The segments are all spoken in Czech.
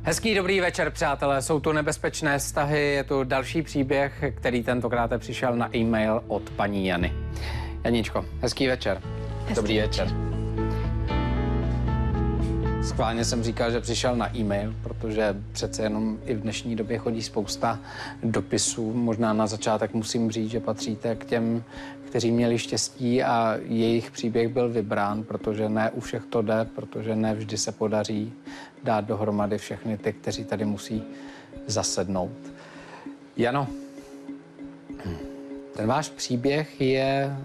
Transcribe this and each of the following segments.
Hezký dobrý večer, přátelé. Jsou tu nebezpečné vztahy, je tu další příběh, který tentokrát přišel na e-mail od paní Jany. Janičko, hezký večer. Dobrý večer. Schválně jsem říkal, že přišel na e-mail, protože přece jenom i v dnešní době chodí spousta dopisů. Možná na začátek musím říct, že patříte k těm, kteří měli štěstí a jejich příběh byl vybrán, protože ne u všech to jde, protože ne vždy se podaří dát dohromady všechny ty, kteří tady musí zasednout. Jano, ten váš příběh je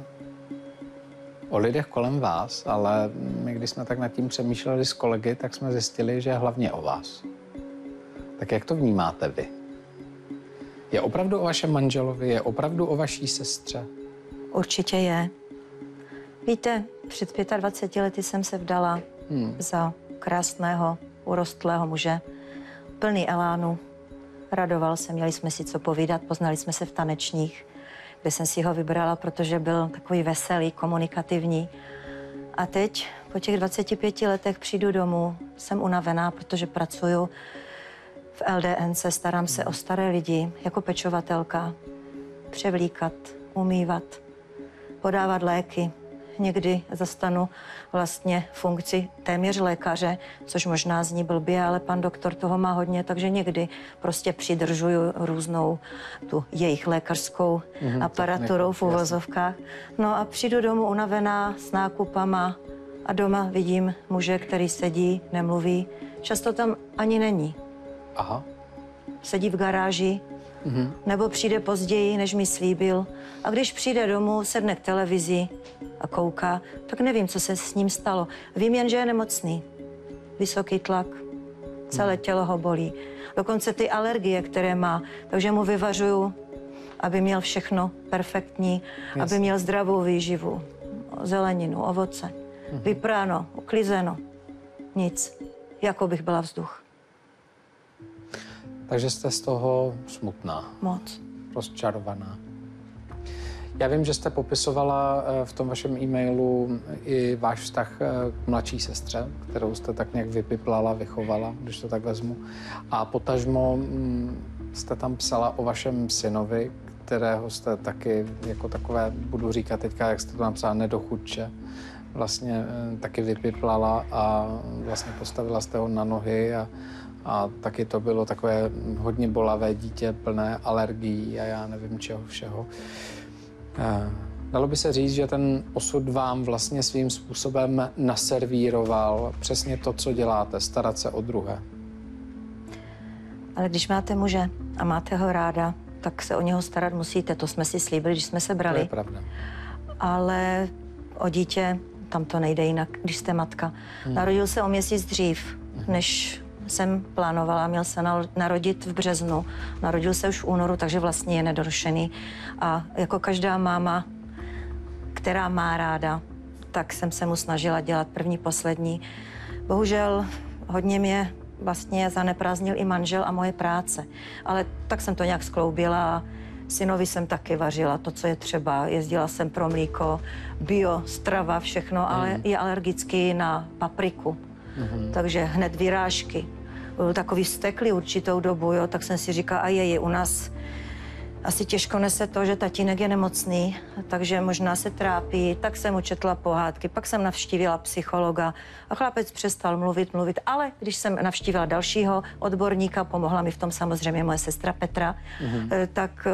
o lidech kolem vás, ale my, když jsme tak nad tím přemýšleli s kolegy, tak jsme zjistili, že je hlavně o vás. Tak jak to vnímáte vy? Je opravdu o vašem manželovi? Je opravdu o vaší sestře? Určitě je. Víte, před 25 lety jsem se vdala za krásného, urostlého muže, plný elánu. Radoval se, měli jsme si co povídat, poznali jsme se v tanečních, kde jsem si ho vybrala, protože byl takový veselý, komunikativní. A teď, po těch 25 letech, přijdu domů, jsem unavená, protože pracuju v LDNce, starám se o staré lidi jako pečovatelka, převlíkat, umývat, podávat léky. Někdy zastanu vlastně funkci téměř lékaře, což možná zní blbě, ale pan doktor toho má hodně, takže někdy prostě přidržuju různou tu jejich lékařskou aparaturou v uvozovkách. No a přijdu domů unavená s nákupama a doma vidím muže, který sedí, nemluví. Často tam ani není. Aha. Sedí v garáži, nebo přijde později, než mi slíbil. A když přijde domů, sedne k televizi a kouká, tak nevím, co se s ním stalo. Vím jen, že je nemocný. Vysoký tlak, celé tělo ho bolí. Dokonce ty alergie, které má, takže mu vyvařuju, aby měl všechno perfektní, aby měl zdravou výživu, zeleninu, ovoce. Vypráno, uklizeno, nic, jako bych byla vzduch. Takže jste z toho smutná. Moc. Rozčarovaná. Já vím, že jste popisovala v tom vašem e-mailu i váš vztah k mladší sestře, kterou jste tak nějak vypiplala, vychovala, když to tak vezmu. A potažmo jste tam psala o vašem synovi, kterého jste taky jako takové, budu říkat teďka, jak jste to napsala, nedochudče, vlastně taky vypiplala a vlastně postavila jste ho na nohy a taky to bylo takové hodně bolavé dítě, plné alergií a já nevím čeho všeho. Dalo by se říct, že ten osud vám vlastně svým způsobem naservíroval přesně to, co děláte, starat se o druhé. Ale když máte muže a máte ho ráda, tak se o něho starat musíte. To jsme si slíbili, když jsme se brali. To je pravda. Ale o dítě tam to nejde jinak, když jste matka. Narodil se o měsíc dřív, než jsem plánovala, měl se narodit v březnu, narodil se už v únoru, takže vlastně je nedorušený. A jako každá máma, která má ráda, tak jsem se mu snažila dělat první, poslední. Bohužel hodně mě vlastně zaneprázdnil i manžel a moje práce. Ale tak jsem to nějak skloubila a synovi jsem taky vařila to, co je třeba. Jezdila jsem pro mlíko, bio, strava, všechno, ale je alergický na papriku. Takže hned vyrážky. Byl takový vzteklý určitou dobu, jo, tak jsem si říkala, a je u nás asi těžko nese to, že tatínek je nemocný, takže možná se trápí, tak jsem mu četla pohádky, pak jsem navštívila psychologa a chlapec přestal mluvit, ale když jsem navštívila dalšího odborníka, pomohla mi v tom samozřejmě moje sestra Petra, tak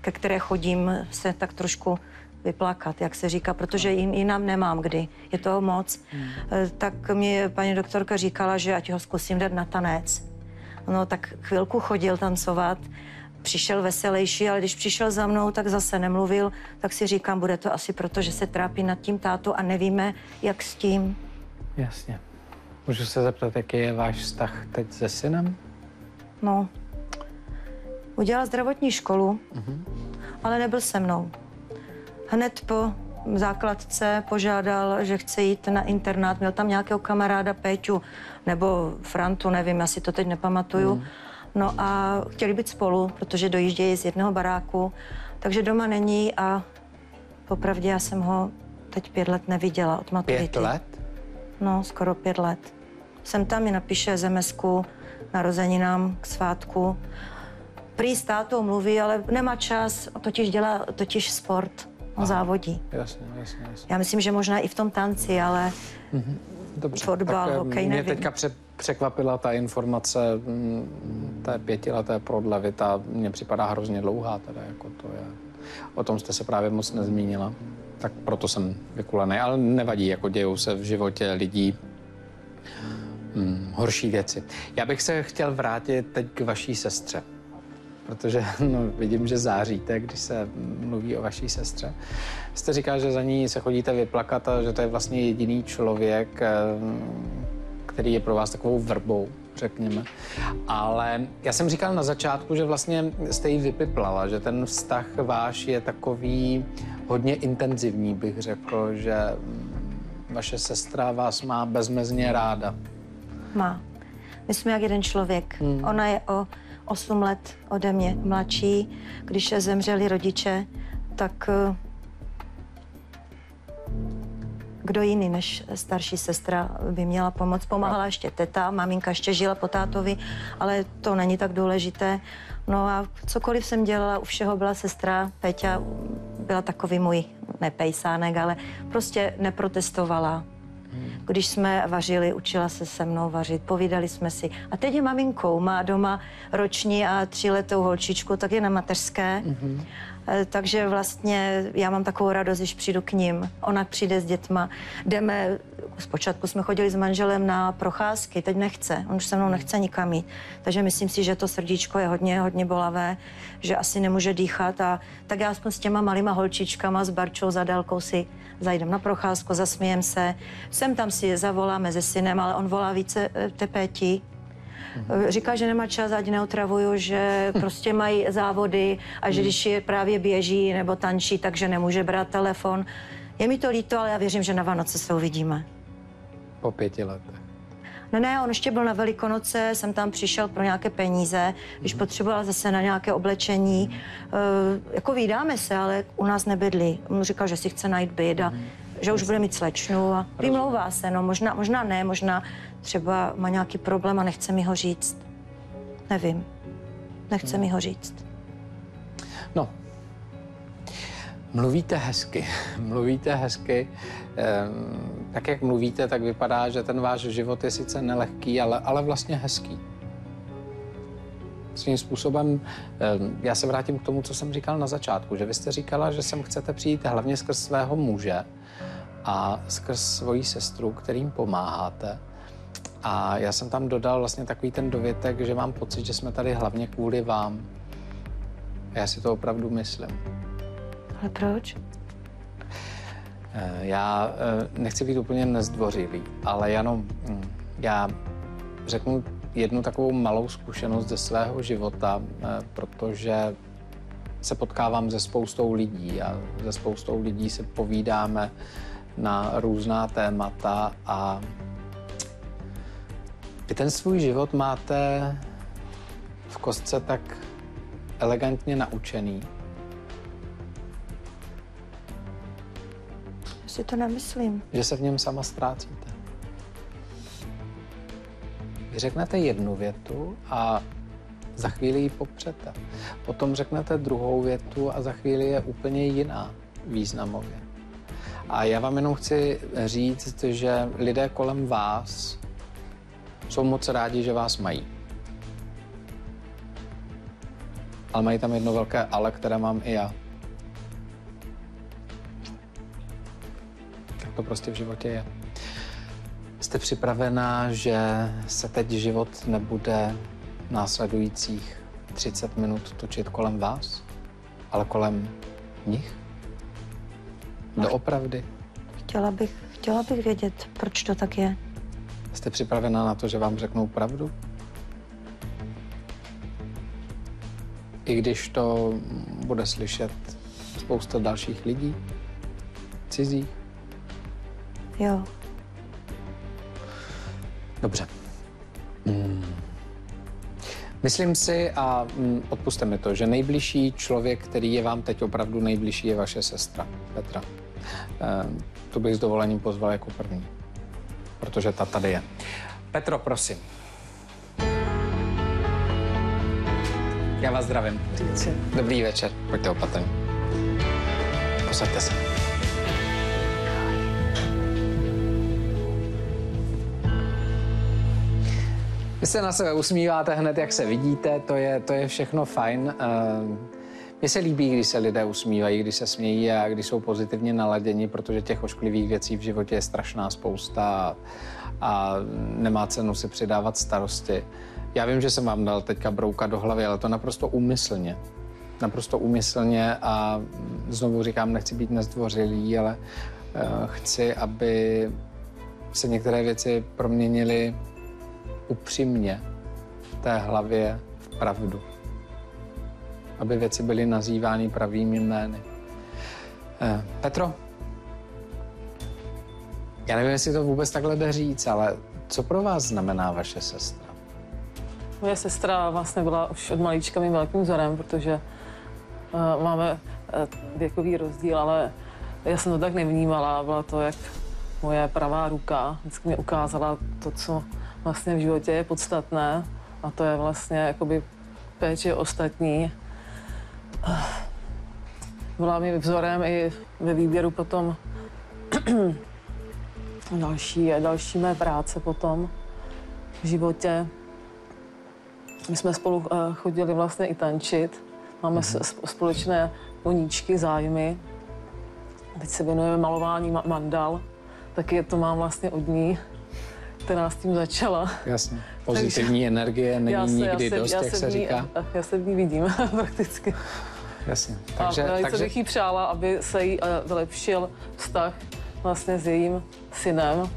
ke které chodím se tak trošku vyplakat, jak se říká, protože jinam nemám kdy, je toho moc. Tak mi paní doktorka říkala, že ať ho zkusím dát na tanec. No tak chvilku chodil tancovat, přišel veselější, ale když přišel za mnou, tak zase nemluvil, tak si říkám, bude to asi proto, že se trápí nad tím tátou a nevíme, jak s tím. Jasně. Můžu se zeptat, jaký je váš vztah teď se synem? No, udělal zdravotní školu, ale nebyl se mnou. Hned po základce požádal, že chce jít na internát. Měl tam nějakého kamaráda Péťu nebo Frantu, nevím, já si to teď nepamatuju. No a chtěli být spolu, protože dojíždějí z jednoho baráku, takže doma není a popravdě já jsem ho teď 5 let neviděla od maturity. 5 let? No, skoro 5 let. Jsem tam, mi napíše SMS-ku, narozeninám, k svátku. Prý s tátou mluví, ale nemá čas, totiž dělá sport, on závodí. Jasně. Já myslím, že možná i v tom tanci, ale Dobře. fotbal, hokej, mě nevím. teďka překvapila ta informace té 5leté prodlevy, ta mně připadá hrozně dlouhá, teda jako to je. O tom jste se právě moc nezmínila, tak proto jsem vykulený, ale nevadí, jako dějou se v životě lidí horší věci. Já bych se chtěl vrátit teď k vaší sestře, protože vidím, že záříte, když se mluví o vaší sestře. Jste říkal, že za ní se chodíte vyplakat a že to je vlastně jediný člověk, který je pro vás takovou vrbou, řekněme. Ale já jsem říkal na začátku, že vlastně jste ji vypiplala, že ten vztah váš je takový hodně intenzivní, bych řekl, že vaše sestra vás má bezmezně ráda. Má. My jsme jak jeden člověk. Ona je o 8 let ode mě mladší. Když zemřeli rodiče, tak kdo jiný než starší sestra by měla pomoct. Pomáhala ještě teta, maminka ještě žila po tátovi, ale to není tak důležité. No a cokoliv jsem dělala, u všeho byla sestra. Péťa byla takový můj, ne pejsánek, ale prostě neprotestovala. Když jsme vařili, učila se se mnou vařit, povídali jsme si. A teď je maminkou, má doma roční a 3letou holčičku, tak je na mateřské. Takže vlastně já mám takovou radost, když přijdu k ním. Ona přijde s dětma. Jdeme, zpočátku jsme chodili s manželem na procházky, teď nechce. On už se mnou nechce nikam jít. Takže myslím si, že to srdíčko je hodně bolavé, že asi nemůže dýchat. A tak já aspoň s těma malýma holčičkama, s Barčou, za Dálkou si zajdem na procházku, zasmějem se. Sem tam si zavoláme se synem, ale on volá více té Péti. Říká, že nemá čas, ať neotravuju, že prostě mají závody a že když je právě běží nebo tančí, takže nemůže brát telefon. Je mi to líto, ale já věřím, že na Vánoce se uvidíme. Po 5 letech. Ne, on ještě byl na Velikonoce, jsem tam přišel pro nějaké peníze, když potřeboval zase na nějaké oblečení. Jako vídáme se, ale u nás nebydlí. On říkal, že si chce najít byt a že už bude mít slečnu a vymlouvá se, no možná ne, možná třeba má nějaký problém a nechce mi ho říct. Nevím. Nechce mi ho říct. No, mluvíte hezky. Tak, jak mluvíte, tak vypadá, že ten váš život je sice nelehký, ale vlastně hezký. Svým způsobem, já se vrátím k tomu, co jsem říkal na začátku, že vy jste říkala, že sem chcete přijít hlavně skrz svého muže a skrz svoji sestru, kterým pomáháte. A já jsem tam dodal vlastně takový ten dovětek, že mám pocit, že jsme tady hlavně kvůli vám. A já si to opravdu myslím. Ale proč? Já nechci být úplně nezdvořilý, ale jenom já řeknu jednu takovou malou zkušenost ze svého života, protože se potkávám se spoustou lidí a se spoustou lidí se povídáme na různá témata a vy ten svůj život máte v kostce tak elegantně naučený. Já si to nemyslím. Že se v něm sama ztrácíte. Vy řeknete jednu větu a za chvíli ji popřete. Potom řeknete druhou větu a za chvíli je úplně jiná významově. A já vám jenom chci říct, že lidé kolem vás jsou moc rádi, že vás mají. Ale mají tam jedno velké ale, které mám i já. Tak to prostě v životě je. Jste připravená, že se teď život nebude následujících 30 minut točit kolem vás, ale kolem nich? Doopravdy? Chtěla bych vědět, proč to tak je. Jste připravená na to, že vám řeknou pravdu? I když to bude slyšet spousta dalších lidí? Cizích? Jo. Dobře. Myslím si, a odpusťte mi to, že nejbližší člověk, který je vám teď opravdu nejbližší, je vaše sestra, Petra. Tu bych s dovolením pozval jako první, protože ta tady je. Petro, prosím. Já vás zdravím. Dobrý večer. Pojďte opatrně. Posaďte se. Vy se na sebe usmíváte hned, jak se vidíte, to je všechno fajn. Mně se líbí, když se lidé usmívají, když se smějí a když jsou pozitivně naladěni, protože těch ošklivých věcí v životě je strašná spousta a nemá cenu si přidávat starosti. Já vím, že jsem vám dal teďka brouka do hlavy, ale to naprosto úmyslně. Naprosto úmyslně a znovu říkám, nechci být nezdvořilý, ale chci, aby se některé věci proměnily upřímně v té hlavě v pravdu. Aby věci byly nazývány pravými jmény. Petro, já nevím, jestli to vůbec takhle jde říct, ale co pro vás znamená vaše sestra? Moje sestra vlastně byla už od malička mým velkým vzorem, protože máme věkový rozdíl, ale já jsem to tak nevnímala. Byla to jak moje pravá ruka. Vždycky mi ukázala to, co vlastně v životě je podstatné, a to je vlastně jakoby péče ostatní. Byla mi vzorem i ve výběru potom další mé práce potom v životě. My jsme spolu chodili vlastně i tančit. Máme společné koníčky, zájmy. Teď se věnujeme malování mandal. Taky to mám vlastně od ní, která s tím začala. Jasně. Pozitivní energie není nikdy dost, jak se říká. Já se v ní vidím prakticky. Jasně. Takže bych jí přála, aby se jí vylepšil vztah vlastně s jejím synem,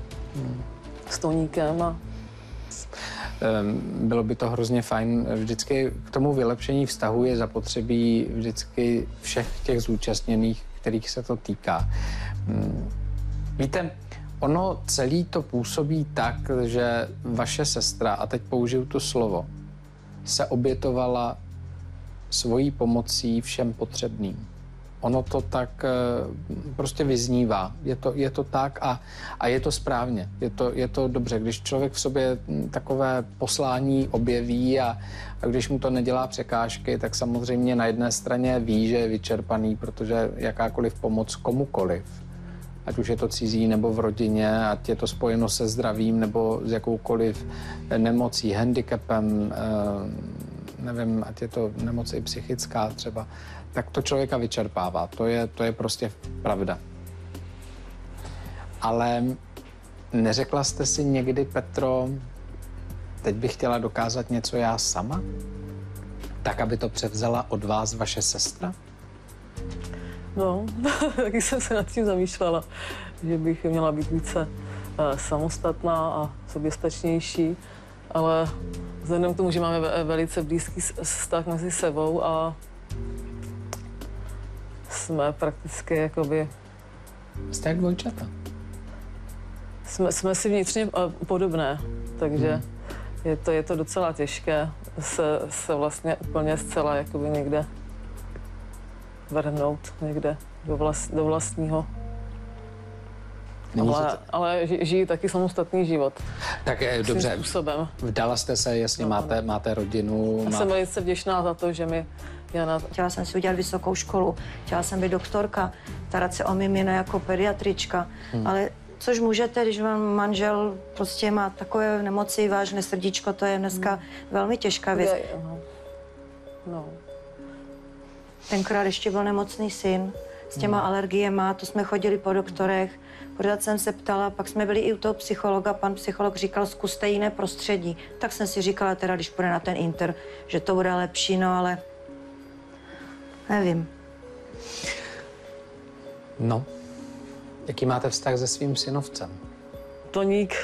s Toníkem. Bylo by to hrozně fajn. Vždycky k tomu vylepšení vztahu je zapotřebí vždycky všech těch zúčastněných, kterých se to týká. Víte, ono celé to působí tak, že vaše sestra, a teď použiju to slovo, se obětovala svojí pomocí všem potřebným. Ono to tak prostě vyznívá. Je to tak a je to správně. Je to dobře, když člověk v sobě takové poslání objeví a když mu to nedělá překážky, tak samozřejmě na jedné straně ví, že je vyčerpaný, protože jakákoliv pomoc komukoliv, ať už je to cizí nebo v rodině, ať je to spojeno se zdravím nebo s jakoukoliv nemocí, handicapem, nevím, ať je to nemoc i psychická třeba, tak to člověka vyčerpává. To je prostě pravda. Ale neřekla jste si někdy, Petro, teď bych chtěla dokázat něco já sama? Tak, aby to převzala od vás vaše sestra? No, taky jsem se nad tím zamýšlela, že bych měla být více samostatná a soběstačnější, ale vzhledem k tomu, že máme velice blízký vztah mezi sebou a jsme prakticky jakoby... Jste jak dvojčata. Jsme si vnitřně podobné, takže je to docela těžké se vlastně úplně zcela jakoby někde vrhnout, někde do vlastního. Ale žijí taky samostatný život. Tak dobře, způsobem. Vdala jste se, jasně, máte rodinu. Jsem velice vděčná za to, že mi Jana... Chtěla jsem si udělat vysokou školu, chtěla jsem být doktorka, starat se o mimino jako pediatrička, ale což můžete, když vám manžel prostě má takové nemoci, vážné srdíčko, to je dneska velmi těžká věc. No. Tenkrát ještě byl nemocný syn s těma alergiema, to jsme chodili po doktorech, pořád jsem se ptala, pak jsme byli i u toho psychologa, pan psycholog říkal, zkuste jiné prostředí. Tak jsem si říkala teda, když půjde na ten inter, že to bude lepší, no ale nevím. No, jaký máte vztah se svým synovcem? Toník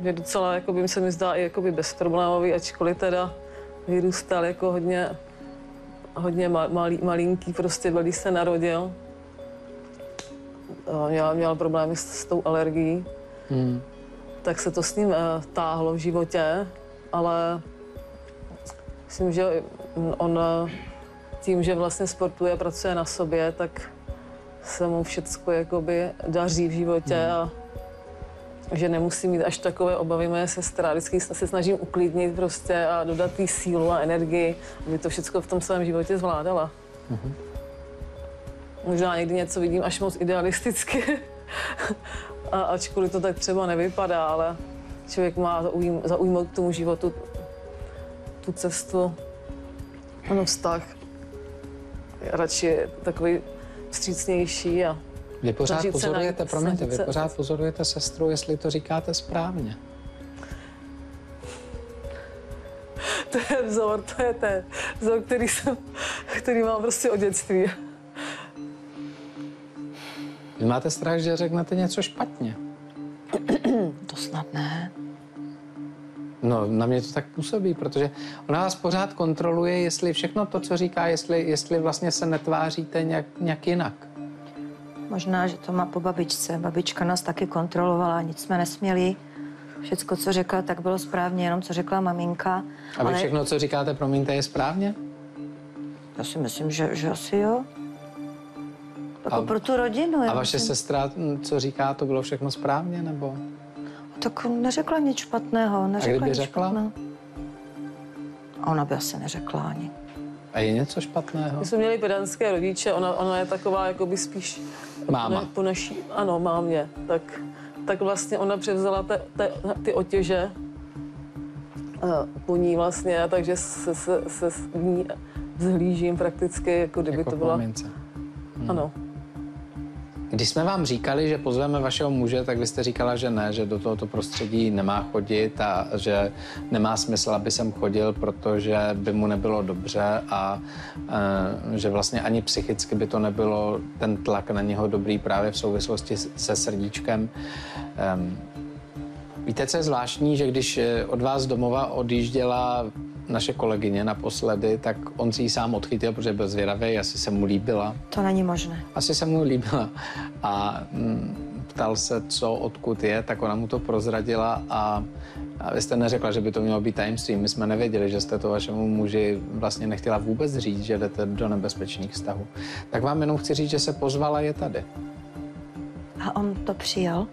je docela, jakoby, se mi zdá, i jakoby bezproblémový, ačkoliv teda vyrůstal jako hodně malinký, prostě když se narodil. Měl problémy s tou alergií, tak se to s ním táhlo v životě, ale myslím, že on tím, že vlastně sportuje, pracuje na sobě, tak se mu všecko jakoby daří v životě a že nemusí mít až takové obavy moje sestra. Vždycky se snažím uklidnit prostě a dodat jí sílu a energii, aby to všechno v tom svém životě zvládala. Možná někdy něco vidím až moc idealisticky, a ačkoliv to tak třeba nevypadá, ale člověk má zaujmout k tomu životu tu cestu, vztah. Radši je takový vstřícnější a Vy pořád pozorujete, promiňte, vy pořád pozorujete sestru, jestli to říkáte správně. To je vzor, vzor, který mám prostě od dětství. Vy máte strach, že řeknete něco špatně? To snad ne. No, na mě to tak působí, protože ona vás pořád kontroluje, jestli všechno to, co říká, jestli vlastně se netváříte nějak jinak. Možná, že to má po babičce. Babička nás taky kontrolovala, nic jsme nesměli. Všecko, co řekla, tak bylo správně, jenom co řekla maminka. A vy všechno, co říkáte, promiňte, je správně? Já si myslím, že asi jo. Jako pro tu rodinu. A vaše sestra, co říká, to bylo všechno správně, nebo? Tak neřekla nic špatného. A kdyby řekla? Špatného. A ona by asi neřekla ani. A je něco špatného? My jsme měli pedantské rodiče, ona je taková jakoby spíš... Máma. Po naší, ano, mámě. Tak vlastně ona převzala ty otěže po ní vlastně, takže se s ní zhlížím prakticky, jako kdyby jako to byla... Ano. Když jsme vám říkali, že pozveme vašeho muže, tak vy jste říkala, že ne, že do tohoto prostředí nemá chodit a že nemá smysl, aby sem chodil, protože by mu nebylo dobře a že vlastně ani psychicky by to nebylo ten tlak na něho dobrý právě v souvislosti se srdíčkem. Víte, co je zvláštní, že když od vás domova odjížděla naše kolegyně naposledy, tak on si ji sám odchytil, protože byl zvědavý, asi se mu líbila. To není možné. Asi se mu líbila a ptal se, co, odkud je, tak ona mu to prozradila a vy jste neřekla, že by to mělo být tajemství. My jsme nevěděli, že jste to vašemu muži vlastně nechtěla vůbec říct, že jdete do nebezpečných vztahů. Tak vám jenom chci říct, že se pozvala, je tady. A on to přijal?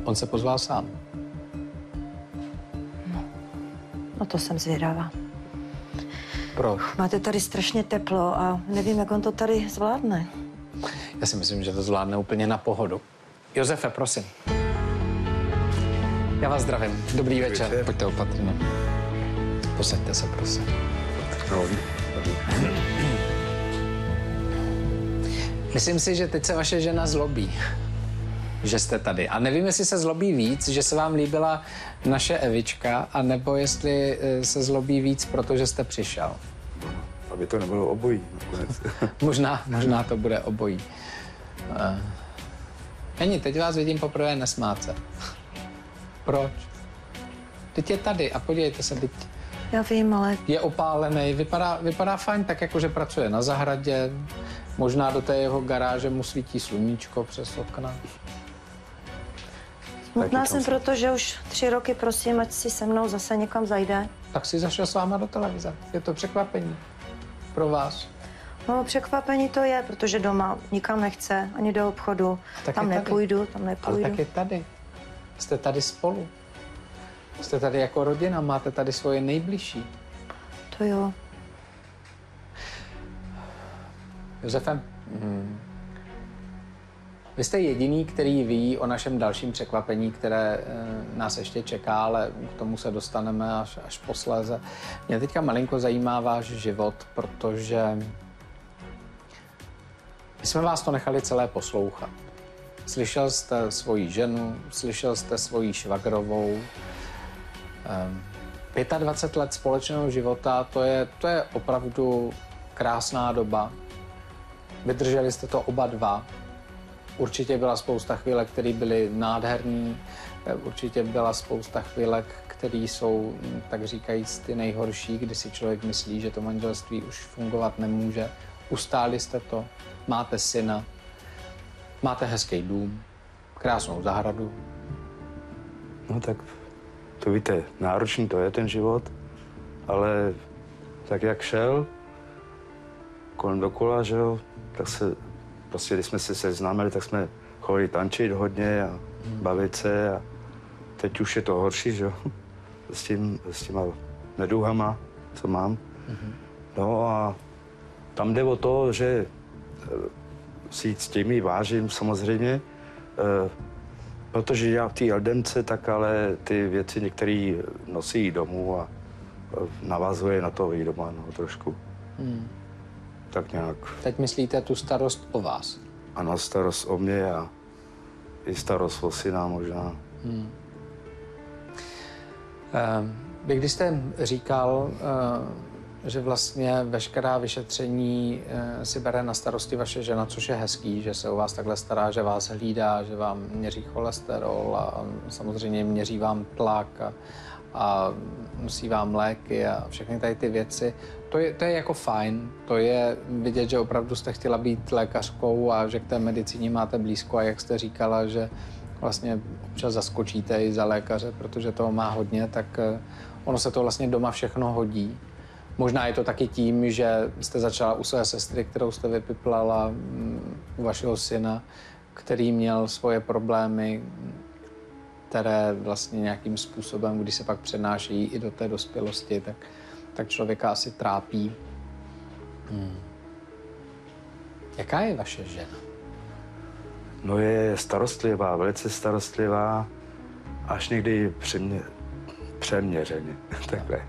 On se pozval sám. No to jsem zvědavá. Proč? Máte tady strašně teplo a nevím, jak on to tady zvládne. Já si myslím, že to zvládne úplně na pohodu. Josefe, prosím. Já vás zdravím. Dobrý večer. Pojďte opatrně. Posaďte se, prosím. Myslím si, že teď se vaše žena zlobí, že jste tady. A nevím, jestli se zlobí víc, že se vám líbila naše Evička, anebo jestli se zlobí víc, protože jste přišel. Aby to nebylo obojí nakonec. možná to bude obojí. Není, teď vás vidím poprvé nesmát se. Proč? Teď je tady a podívejte se, teď Já vím, ale... je opálený, vypadá fajn, tak jako, že pracuje na zahradě, možná do té jeho garáže mu svítí sluníčko přes okna. Smutná jsem proto, že už 3 roky prosím, ať si se mnou zase někam zajde. Tak si zašel s váma do televize. Je to překvapení pro vás. No, překvapení to je, protože doma nikam nechce, ani do obchodu. Tam nepůjdu. Ale tak je tady. Jste tady spolu. Jste tady jako rodina, máte tady svoje nejbližší. To jo. Josefe, vy jste jediný, který ví o našem dalším překvapení, které nás ještě čeká, ale k tomu se dostaneme až posléze. Mě teďka malinko zajímá váš život, protože my jsme vás to nechali celé poslouchat. Slyšel jste svoji ženu, slyšel jste svoji švagrovou. 25 let společného života, to je opravdu krásná doba. Vydrželi jste to oba dva. Určitě byla spousta chvílek, které byly nádherný. Určitě byla spousta chvílek, které jsou, tak říkajíc, ty nejhorší, kdy si člověk myslí, že to manželství už fungovat nemůže. Ustáli jste to, máte syna, máte hezký dům, krásnou zahradu. No tak to víte, náročný to je ten život, ale tak jak šel, kolem dokola, že jo, tak se, prostě když jsme se seznámili, tak jsme chodili tančit hodně a bavit se a teď už je to horší, že jo, s těma neduhama, co mám. No a tam jde o to, že si s těmi vážím samozřejmě, protože já v té Eldence, tak ale ty věci některé nosí domů a navazuje na to i doma, no, trošku. Tak nějak. Teď myslíte tu starost o vás? Ano, starost o mě a i starost o syna možná. Vy když jste říkal, že vlastně veškerá vyšetření si bere na starosti vaše žena, což je hezký, že se o vás takhle stará, že vás hlídá, že vám měří cholesterol a samozřejmě měří vám tlak a nosí vám léky a všechny tady ty věci. To je jako fajn, to je vidět, že opravdu jste chtěla být lékařkou a že k té medicíně máte blízko a jak jste říkala, že vlastně občas zaskočíte i za lékaře, protože toho má hodně, tak ono se to vlastně doma všechno hodí. Možná je to taky tím, že jste začala u své sestry, kterou jste vypiplala, u vašeho syna, který měl svoje problémy, které vlastně nějakým způsobem, když se pak přenášejí i do té dospělosti, tak člověka asi trápí. Jaká je vaše žena? No je starostlivá, velice starostlivá, až někdy přeměřeně, takhle.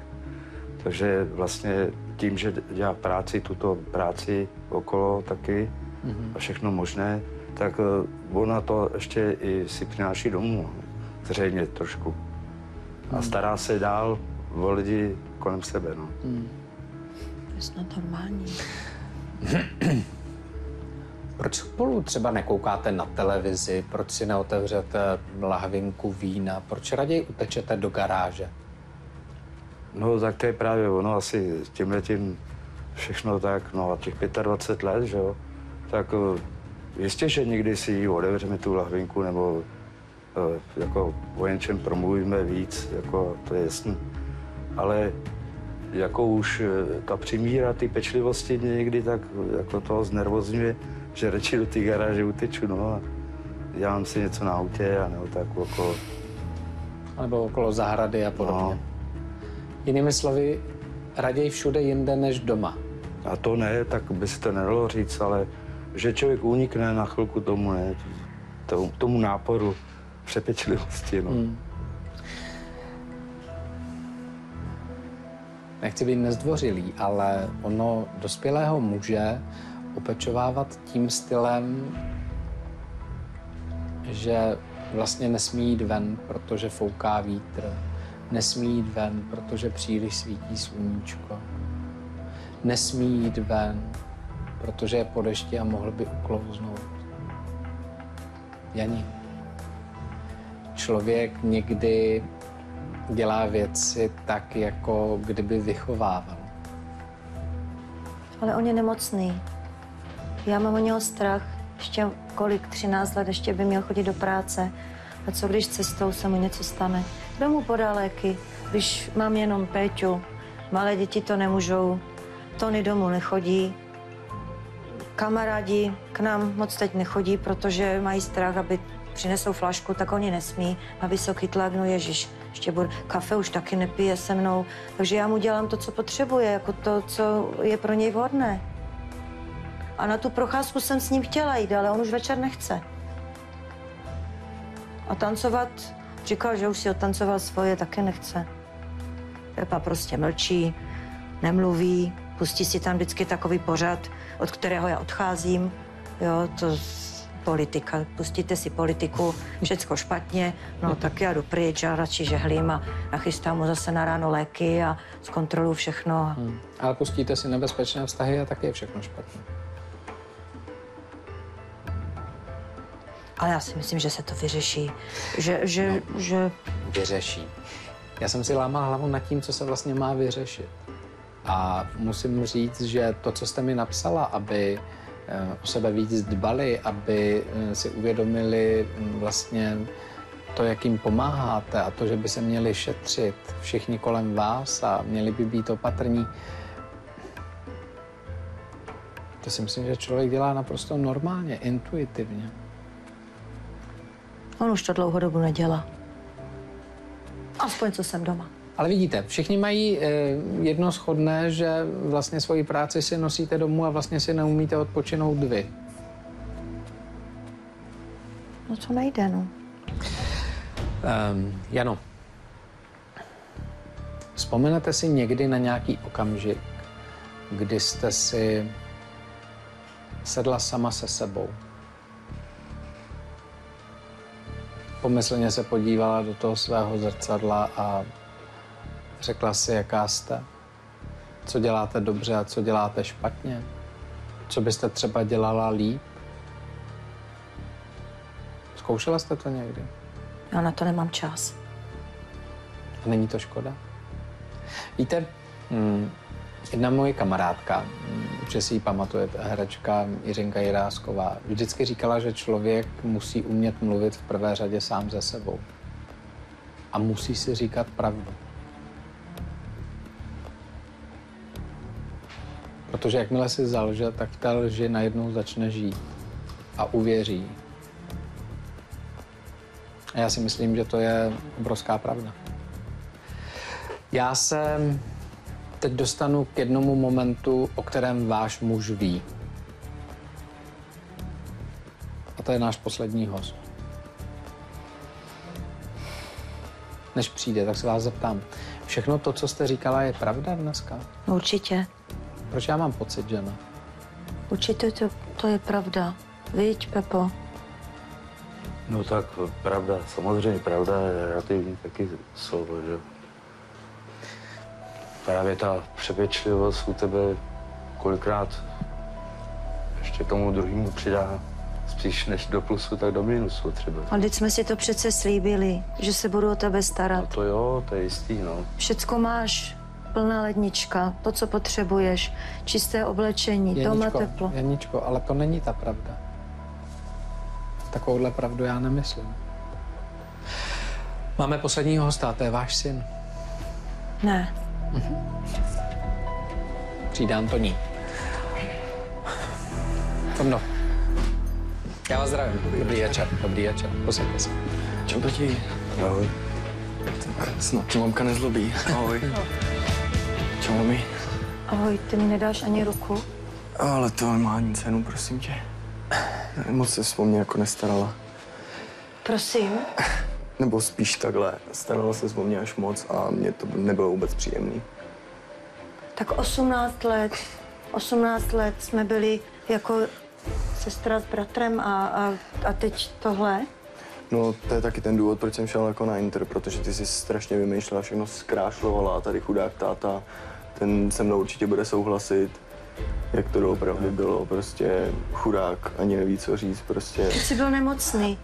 Takže vlastně tím, že dělá tuto práci okolo taky a všechno možné, tak ona to ještě i si přináší domů, zřejmě trošku. A stará se dál o lidi kolem sebe, no. To je snad normální. Proč spolu třeba nekoukáte na televizi? Proč si neotevřete lahvinku vína? Proč raději utečete do garáže? No tak to je právě ono, asi tímhletím všechno tak, no a těch 25 let, že jo, tak jistě, že někdy si otevřeme tu lahvinku nebo jako o něčem promluvíme víc, jako to je jasný. Ale jako už ta přimíra ty pečlivosti mě někdy tak jako toho znervozňuje, že radši do té garáže uteču, no a dělám si něco na autě a nebo tak okolo. Nebo okolo zahrady a podobně. No. Jinými slovy, raději všude jinde než doma. A to ne, tak by se to nedalo říct, ale že člověk unikne na chvilku tomu, ne, tomu náporu přepečlivosti, no. Nechci být nezdvořilý, ale ono dospělého muže opečovávat tím stylem, že vlastně nesmí jít ven, protože fouká vítr. Nesmí jít ven, protože příliš svítí sluníčko. Nesmí jít ven, protože je po dešti a mohl by uklouznout. Jani, člověk někdy dělá věci tak, jako kdyby vychovával. Ale on je nemocný. Já mám o něho strach. Ještě kolik, 13 let, ještě by měl chodit do práce. A co když cestou se mu něco stane? Kdo mu podá léky, když mám jenom Péťu? Malé děti to nemůžou, Tony domů nechodí. Kamarádi k nám moc teď nechodí, protože mají strach, aby přinesou flašku, tak oni nesmí. Má vysoký tlak, no ježiš, ještě kafe už taky nepije se mnou. Takže já mu dělám to, co potřebuje, jako to, co je pro něj vhodné. A na tu procházku jsem s ním chtěla jít, ale on už večer nechce. A tancovat, říkal, že už si odtancoval svoje, taky nechce. Pepa prostě mlčí, nemluví, pustí si tam vždycky takový pořad, od kterého já odcházím. Jo, to politika, pustíte si politiku, všecko špatně, no tak já jdu pryč, já radši žehlím a nachystám mu zase na ráno léky a zkontroluji všechno. Ale pustíte si nebezpečné vztahy a taky je všechno špatně. Ale já si myslím, že se to vyřeší, že... Vyřeší. Já jsem si lámal hlavu nad tím, co se vlastně má vyřešit. A musím říct, že to, co jste mi napsala, aby o sebe víc dbali, aby si uvědomili vlastně to, jak jim pomáháte a to, že by se měli šetřit všichni kolem vás a měli by být opatrní. To si myslím, že člověk dělá naprosto normálně, intuitivně. On už to dlouhou dobu nedělá. Aspoň co jsem doma. Ale vidíte, všichni mají jedno shodné, že vlastně svoji práci si nosíte domů a vlastně si neumíte odpočinout vy. No to nejde, no. Jano, vzpomenete si někdy na nějaký okamžik, kdy jste si sedla sama se sebou? Pomyslně se podívala do toho svého zrcadla a řekla si, jaká jste? Co děláte dobře a co děláte špatně? Co byste třeba dělala líp? Zkoušela jste to někdy? Já na to nemám čas. A není to škoda? Víte, jedna moje kamarádka, že si ji pamatujete, herečka Jiřinka Jirásková, vždycky říkala, že člověk musí umět mluvit v prvé řadě sám se sebou. A musí si říkat pravdu. Protože jakmile si zalže, tak v té lži najednou začne žít a uvěří. A já si myslím, že to je obrovská pravda. Já se teď dostanu k jednomu momentu, o kterém váš muž ví. A to je náš poslední host. Než přijde, tak se vás zeptám. Všechno to, co jste říkala, je pravda dneska? Určitě. Proč já mám pocit, že ne? Určitě to je pravda. Viď, Pepo? No tak pravda, samozřejmě pravda je relativní taky slovo, že? Právě ta přepečlivost u tebe kolikrát ještě tomu druhému přidá spíš než do plusu, tak do minusu třeba. A teď jsme si to přece slíbili, že se budu o tebe starat. No to jo, to je jistý, no. Všecko máš, plná lednička, to, co potřebuješ, čisté oblečení, doma teplo. Janičko, ale to není ta pravda. Takovouhle pravdu já nemyslím. Máme posledního hosta, to je váš syn. Ne. Přijde Antoní. Tomno. Já vás zdravím. Dobrý večer. Dobrý večer. Posaďte se. Čau, tati. Ahoj. Tak snad tě mamka nezlobí. Ahoj. Čau, mami. Ahoj, ty mi nedáš ani ruku? Ale to nemá ani cenu, prosím tě. Moc se o mě jako nestarala. Prosím. Nebo spíš takhle. Starala se o mě až moc a mě to nebylo vůbec příjemný. Tak 18 let jsme byli jako sestra s bratrem a teď tohle. No, to je taky ten důvod, proč jsem šel jako na Inter, protože ty si strašně vymýšlela, všechno zkrášlovala a tady chudák táta, ten se mnou určitě bude souhlasit. Jak to doopravdy bylo, prostě chudák, ani neví, co říct, prostě. Ty jsi byl nemocný.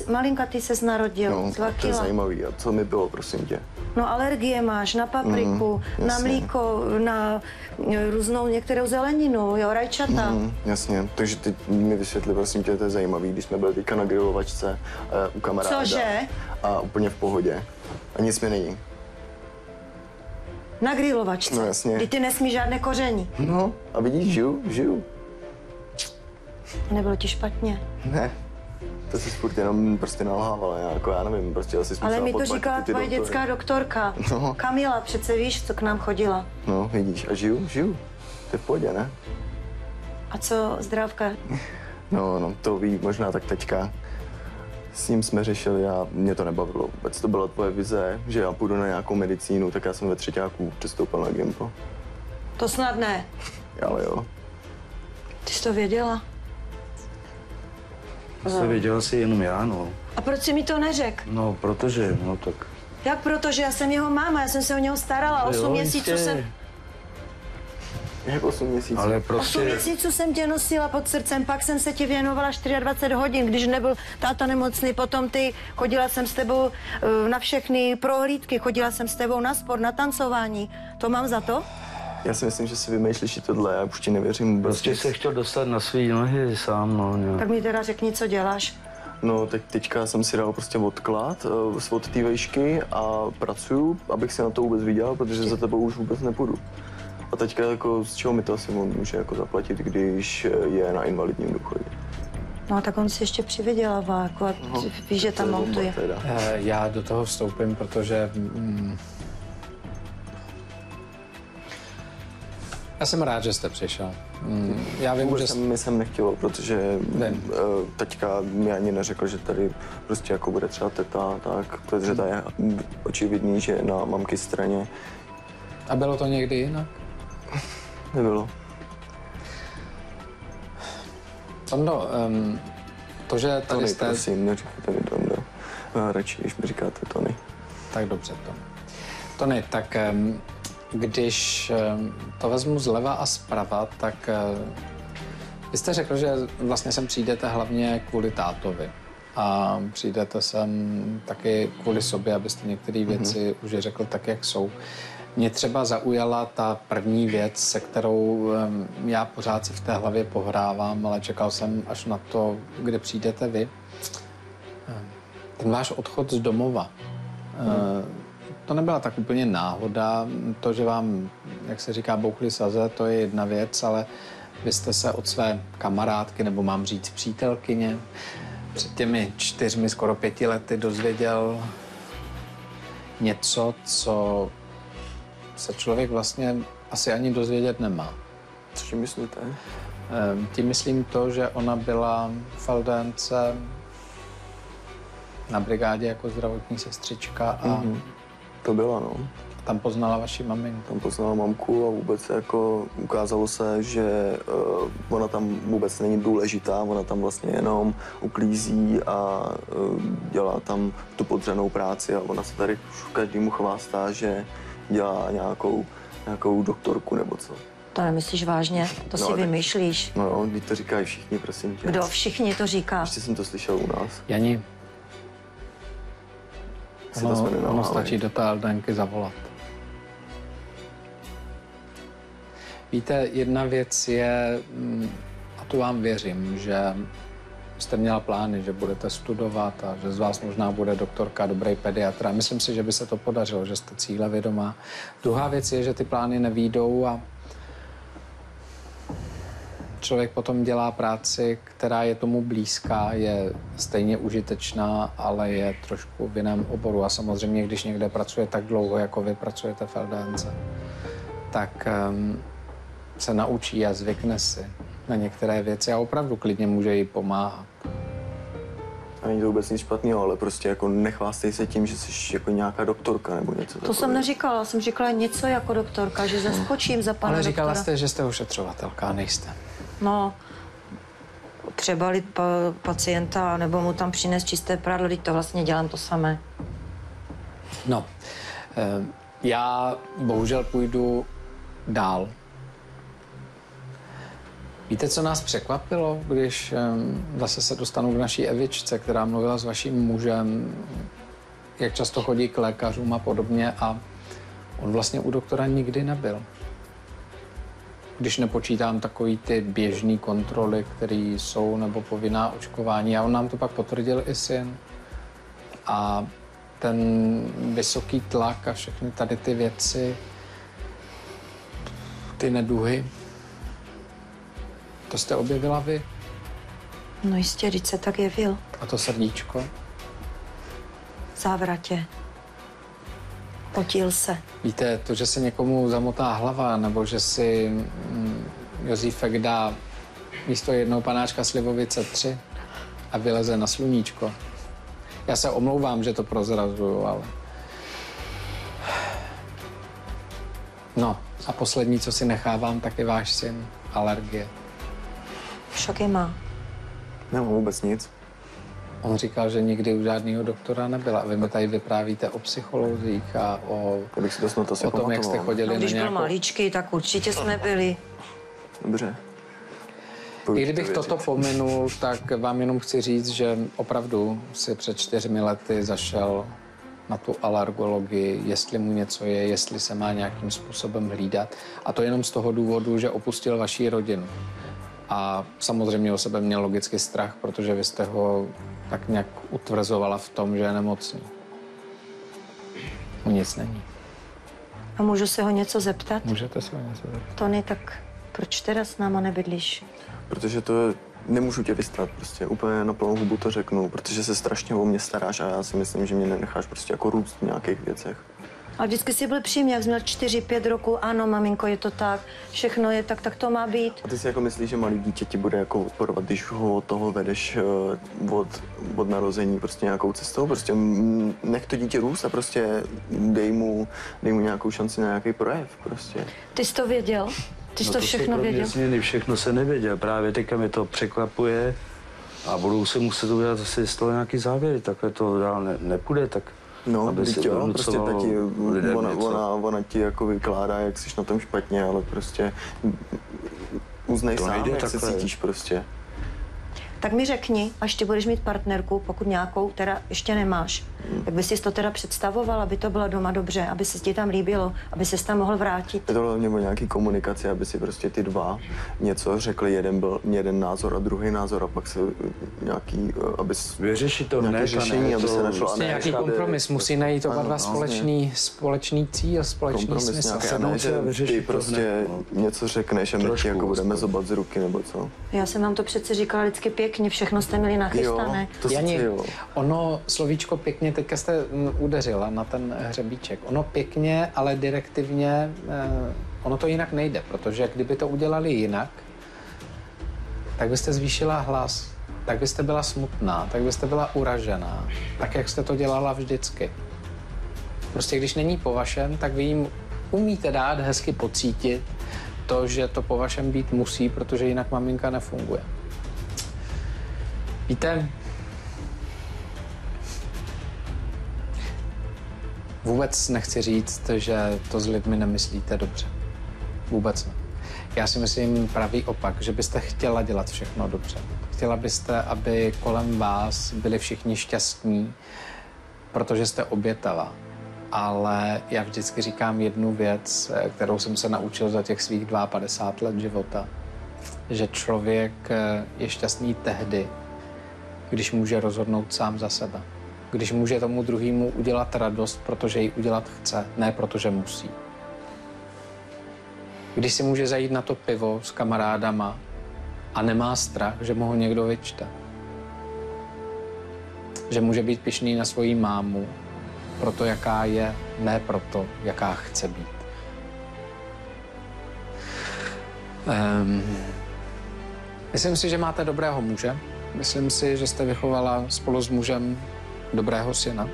Malinka ty ses narodil, No, 2 to je kila. zajímavý. A co mi bylo, prosím tě? No alergie máš na papriku, na jasně. mlíko, na různou některou zeleninu, jo, rajčata. Jasně, takže teď mi vysvětli, prosím tě, to je zajímavý, když jsme byli teďka na grilovačce u kamaráda. Cože? A úplně v pohodě. A nic mi není. Na grilovačce. No jasně. Kdy ty nesmíš žádné koření. No, a vidíš, žiju. Nebylo ti špatně. Ne, to si furt jenom prostě nalhávala, jako já nevím, prostě asi Ale musela mi to podplatit říkala ty tvoje doktory. dětská doktorka. No. Kamila, přece víš, co k nám chodila. No, vidíš, a žiju. To je v pohodě, ne? A co zdrávka? No, to ví možná tak teďka. S ním jsme řešili a mě to nebavilo vůbec. To byla tvoje vize, že já půjdu na nějakou medicínu, tak já jsem ve třeťáku přestoupil na Gimpo. To snad ne. Ale jo. Ty jsi to věděla? To věděl si jenom já, no. A proč jsi mi to neřekl? No, protože, no tak... Jak protože já jsem jeho máma, já jsem se o něho starala. 8 měsíců jistě. jsem... Jak 8 měsíců? Ale 8 prostě... měsíců jsem tě nosila pod srdcem, pak jsem se ti věnovala 24 hodin, když nebyl táta nemocný, potom ty, chodila jsem s tebou na všechny prohlídky, chodila jsem s tebou na sport, na tancování. To mám za to? Já si myslím, že si vymýšlíš i tohle, já už ti nevěřím vůbec. Prostě se chtěl dostat na svý nohy sám, no. Nějak. Tak mi teda řekni, co děláš. No, tak teďka jsem si dal prostě odklad od té vejšky a pracuju, abych si na to vůbec vydělal, protože za tebou už vůbec nepůjdu. A teďka jako z čeho mi to asi on může jako zaplatit, když je na invalidním důchodě? No tak on si ještě přivydělává, jako, a víš, že tam montuje. Já do toho vstoupím, protože já jsem rád, že jste přišel. Já vím, že mi jsem nechtěl, protože taťka mi ani neřekl, že tady prostě jako bude třeba teta, tak, protože to je očividný, že na mamky straně. A bylo to někdy jinak? Nebylo. Tondo, to, že tady Tony, jste... prosím, neříkejte mi Tondo. Radši, když mi říkáte Tony. Tak dobře, Tony, tak když to vezmu zleva a zprava, tak vy jste řekl, že vlastně sem přijdete hlavně kvůli tátovi. A přijdete sem taky kvůli sobě, abyste některé věci už řekl tak, jak jsou. Mě třeba zaujala ta první věc, se kterou já pořád si v té hlavě pohrávám, ale čekal jsem až na to, kde přijdete vy. Ten váš odchod z domova. To nebyla tak úplně náhoda. To, že vám, jak se říká, bouchly saze, to je jedna věc, ale vy jste se od své kamarádky, nebo mám říct přítelkyně, před těmi 4, skoro 5 lety dozvěděl něco, co se člověk vlastně asi ani dozvědět nemá. Co tím myslíte? Tím myslím to, že ona byla v LDNC na brigádě jako zdravotní sestřička a To byla, no. tam poznala vaši maminku. Tam poznala mamku a vůbec jako ukázalo se, že ona tam vůbec není důležitá, ona tam vlastně jenom uklízí a dělá tam tu podřadnou práci a ona se tady každému chvástá, že dělá nějakou doktorku nebo co. To nemyslíš vážně, to si vymýšlíš. No, teď to říkají všichni, prosím tě. Kdo? Všichni to říká. Ještě jsem to slyšel u nás. Jani, ono ono stačí do té LDNky zavolat. Víte, jedna věc je, a tu vám věřím, že jste měla plány, že budete studovat a že z vás možná bude doktorka, dobrý pediatr. Myslím si, že by se to podařilo, že jste cílevědomá. Druhá věc je, že ty plány nevyjdou a člověk potom dělá práci, která je tomu blízká, je stejně užitečná, ale je trošku v jiném oboru. A samozřejmě, když někde pracuje tak dlouho, jako vy pracujete v LDNC, tak se naučí a zvykne si na některé věci a opravdu klidně může jí pomáhat. A není to vůbec nic špatného, ale prostě jako nechvástej se tím, že jsi jako nějaká doktorka nebo něco takového. To jsem neříkala, jsem říkala něco jako doktorka, že zaskočím za pana Ale říkala doktora. jste, že jste ošetřovatelka, nejste. No, třeba pacienta, nebo mu tam přinést čisté prádlo, teď to vlastně dělám to samé. No, já bohužel půjdu dál. Víte, co nás překvapilo, když zase se dostanu k naší Evičce, která mluvila s vaším mužem, jak často chodí k lékařům a podobně, a on vlastně u doktora nikdy nebyl. Když nepočítám takový ty běžné kontroly, které jsou, nebo povinná očkování. A on nám to pak potvrdil i syn. A ten vysoký tlak a všechny tady ty věci, ty neduhy, to jste objevila vy? No jistě, když se tak jevil. A to srdíčko? V závratě. Potil se. Víte, to, že se někomu zamotá hlava, nebo že si Josífek dá místo jednoho panáčka slivovice 3 a vyleze na sluníčko. Já se omlouvám, že to prozrazuju, ale... No, a poslední, co si nechávám, tak je váš syn. Alergie. Však je má. Nemám vůbec nic. On říkal, že nikdy u žádného doktora nebyla. Vy mi tady vyprávíte o psycholozích a o tom, jak jste chodili No, na když nějakou... byl maličký, tak určitě jsme byli. Dobře. I kdybych toto pominul, tak vám jenom chci říct, že opravdu si před 4 lety zašel na tu alergologii, jestli mu něco je, jestli se má nějakým způsobem hlídat. A to jenom z toho důvodu, že opustil vaši rodinu. A samozřejmě o sebe měl logicky strach, protože vy jste ho tak nějak utvrzovala v tom, že je nemocný. Mu nic není. A můžu se ho něco zeptat? Můžete se ho něco zeptat. Tony, tak proč teda s náma nebydlíš? Protože to je nemůžu tě vystrat prostě, úplně na plnou hubu to řeknu, protože se strašně o mě staráš a já si myslím, že mě nenecháš prostě jako růst v nějakých věcech. A vždycky jsi byl přímý, jak jsi měl 4-5 roků, ano, maminko, je to tak, všechno je tak, tak to má být. A ty si jako myslíš, že malý dítě ti bude jako podporovat, když ho od toho vedeš od narození prostě nějakou cestou, prostě nech to dítě růst a prostě dej mu nějakou šanci na nějaký projev prostě. Ty jsi to věděl? Ty jsi to všechno věděl? Změny, všechno se nevěděl, právě teďka mi to překvapuje a budou se muset udělat zase z toho nějaký závěry, takhle to dál nepůjde, tak No, aby si jo, prostě taky lidem ona ti jako vykládá, jak jsi na tom špatně, ale prostě uznej To sám, nejde jak se takhle. cítíš prostě. Tak mi řekni, až ty budeš mít partnerku, pokud nějakou teda ještě nemáš, jak bys si to teda představoval, aby to bylo doma dobře, aby se ti tam líbilo, aby ses tam mohl vrátit? Je to hlavně o nějaký komunikaci, aby si prostě ty dva něco řekli, jeden byl jeden názor a druhý názor a pak se nějaký, aby vyřešit to nějaké hned řešení, aby se našlo. a Prostě ne nějaký tady- kompromis, musí najít oba Ano, dva no, společný cíl, společný kompromis smysl. nějaký, a sednout ne, si a že vyřešit ty to prostě hned, něco řekneš a my ti Trošku jako budeme aspoň. zobat z ruky nebo co. Já jsem vám to přece říkala vždycky pěkně, všechno jste měli nachystané. to Jani, sice jo. ono slovíčko pěkně, teďka jste udeřila na ten hřebíček. Ono pěkně, ale direktivně, ono to jinak nejde, protože kdyby to udělali jinak, tak byste zvýšila hlas, tak byste byla smutná, tak byste byla uražená, tak jak jste to dělala vždycky. Prostě když není po vašem, tak vy jim umíte dát hezky pocítit to, že to po vašem být musí, protože jinak maminka nefunguje. Víte, vůbec nechci říct, že to s lidmi nemyslíte dobře. Vůbec ne. Já si myslím pravý opak, že byste chtěla dělat všechno dobře. Chtěla byste, aby kolem vás byli všichni šťastní, protože jste obětava. Ale já vždycky říkám jednu věc, kterou jsem se naučil za těch svých 52 let života, že člověk je šťastný tehdy, když může rozhodnout sám za sebe. Když může tomu druhému udělat radost, protože ji udělat chce, ne protože musí. Když si může zajít na to pivo s kamarádama a nemá strach, že mu ho někdo vyčte. Že může být pyšný na svoji mámu, proto jaká je, ne proto, jaká chce být. Myslím si, že máte dobrého muže. Myslím si, že jste vychovala spolu s mužem dobrého syna.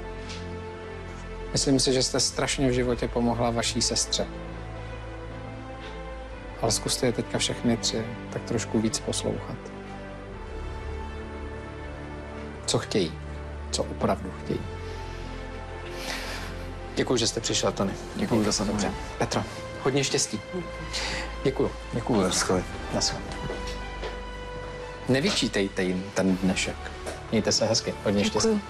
Myslím si, že jste strašně v životě pomohla vaší sestře. Ale zkuste je teďka všechny tři tak trošku víc poslouchat. Co chtějí, co opravdu chtějí. Děkuji, že jste přišel, Tony. Děkuji za Dobře. Petro, hodně štěstí. Děkuji. Děkuji, skvěle. Nashledanou. Nevyčítejte jim ten dnešek. Mějte se hezky. Hodně štěstí.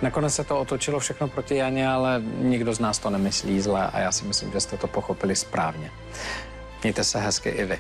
Nakonec se to otočilo všechno proti Janě, ale nikdo z nás to nemyslí zle a já si myslím, že jste to pochopili správně. Mějte se hezky i vy.